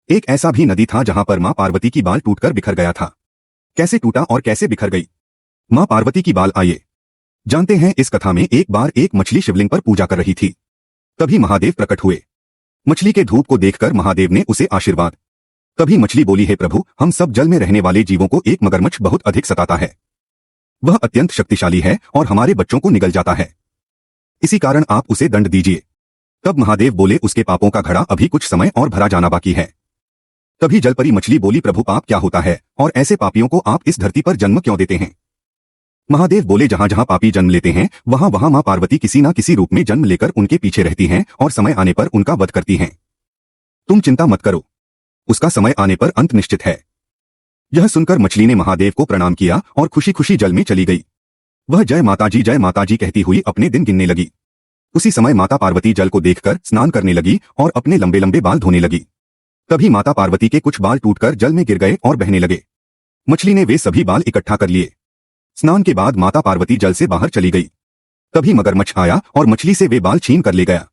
एक ऐसा भी नदी था जहां पर मां पार्वती की बाल टूटकर बिखर गया था। कैसे टूटा और कैसे बिखर गई मां पार्वती की बाल, आइए जानते हैं। इस कथा में एक बार एक मछली शिवलिंग पर पूजा कर रही थी। तभी महादेव प्रकट हुए। मछली के धूप को देखकर महादेव ने उसे आशीर्वाद। तभी मछली बोली, हे प्रभु, हम सब जल में रहने वाले जीवों को एक मगरमच्छ बहुत अधिक सताता है। वह अत्यंत शक्तिशाली है और हमारे बच्चों को निगल जाता है। इसी कारण आप उसे दंड दीजिए। तब महादेव बोले, उसके पापों का घड़ा अभी कुछ समय और भरा जाना बाकी है। तभी जलपरी मछली बोली, प्रभु, पाप क्या होता है और ऐसे पापियों को आप इस धरती पर जन्म क्यों देते हैं? महादेव बोले, जहां जहां पापी जन्म लेते हैं वहां वहां मां पार्वती किसी न किसी रूप में जन्म लेकर उनके पीछे रहती हैं और समय आने पर उनका वध करती हैं। तुम चिंता मत करो, उसका समय आने पर अंत निश्चित है। यह सुनकर मछली ने महादेव को प्रणाम किया और खुशी खुशी जल में चली गई। वह जय माताजी कहती हुई अपने दिन गिनने लगी। उसी समय माता पार्वती जल को देखकर स्नान करने लगी और अपने लंबे लंबे बाल धोने लगी। तभी माता पार्वती के कुछ बाल टूटकर जल में गिर गए और बहने लगे। मछली ने वे सभी बाल इकट्ठा कर लिए। स्नान के बाद माता पार्वती जल से बाहर चली गई। तभी मगरमच्छ आया और मछली से वे बाल छीन कर ले गया।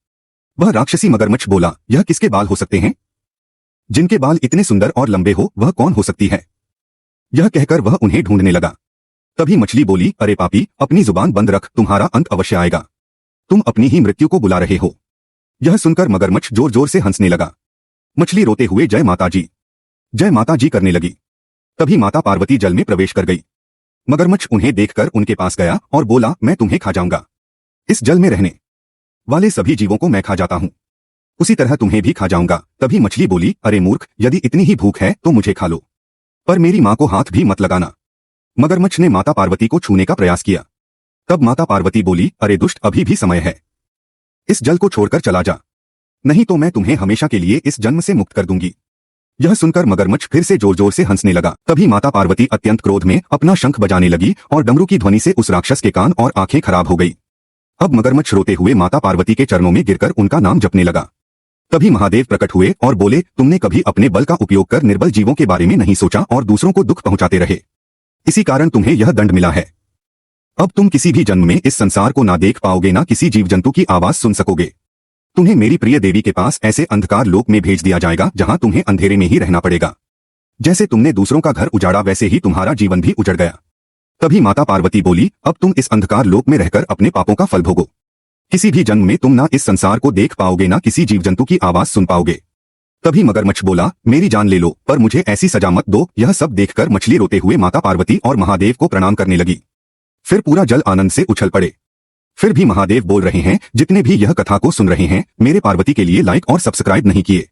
वह राक्षसी मगरमच्छ बोला, यह किसके बाल हो सकते हैं? जिनके बाल इतने सुंदर और लंबे हो वह कौन हो सकती है? यह कहकर वह उन्हें ढूंढने लगा। तभी मछली बोली, अरे पापी, अपनी जुबान बंद रख, तुम्हारा अंत अवश्य आएगा। तुम अपनी ही मृत्यु को बुला रहे हो। यह सुनकर मगरमच्छ जोर जोर से हंसने लगा। मछली रोते हुए जय माता जी करने लगी। तभी माता पार्वती जल में प्रवेश कर गई। मगरमच्छ उन्हें देखकर उनके पास गया और बोला, मैं तुम्हें खा जाऊंगा। इस जल में रहने वाले सभी जीवों को मैं खा जाता हूं, उसी तरह तुम्हें भी खा जाऊंगा। तभी मछली बोली, अरे मूर्ख, यदि इतनी ही भूख है तो मुझे खा लो, पर मेरी मां को हाथ भी मत लगाना। मगरमच्छ ने माता पार्वती को छूने का प्रयास किया। तब माता पार्वती बोली, अरे दुष्ट, अभी भी समय है, इस जल को छोड़कर चला जा, नहीं तो मैं तुम्हें हमेशा के लिए इस जन्म से मुक्त कर दूंगी। यह सुनकर मगरमच्छ फिर से जोर जोर से हंसने लगा। तभी माता पार्वती अत्यंत क्रोध में अपना शंख बजाने लगी और डमरू की ध्वनि से उस राक्षस के कान और आंखें खराब हो गई। अब मगरमच्छ रोते हुए माता पार्वती के चरणों में गिरकर उनका नाम जपने लगा। तभी महादेव प्रकट हुए और बोले, तुमने कभी अपने बल का उपयोग कर निर्बल जीवों के बारे में नहीं सोचा और दूसरों को दुख पहुंचाते रहे, इसी कारण तुम्हें यह दंड मिला है। अब तुम किसी भी जन्म में इस संसार को ना देख पाओगे, ना किसी जीव जंतु की आवाज सुन सकोगे। तुम्हें मेरी प्रिय देवी के पास ऐसे अंधकार लोक में भेज दिया जाएगा जहां तुम्हें अंधेरे में ही रहना पड़ेगा। जैसे तुमने दूसरों का घर उजाड़ा वैसे ही तुम्हारा जीवन भी उजड़ गया। तभी माता पार्वती बोली, अब तुम इस अंधकार लोक में रहकर अपने पापों का फल भोगो। किसी भी जन्म में तुम ना इस संसार को देख पाओगे, ना किसी जीव जंतु की आवाज सुन पाओगे। तभी मगरमच्छ बोला, मेरी जान ले लो, पर मुझे ऐसी सजा मत दो। यह सब देखकर मछली रोते हुए माता पार्वती और महादेव को प्रणाम करने लगी। फिर पूरा जल आनंद से उछल पड़े। फिर भी महादेव बोल रहे हैं, जितने भी यह कथा को सुन रहे हैं, मेरे पार्वती के लिए लाइक और सब्सक्राइब नहीं किए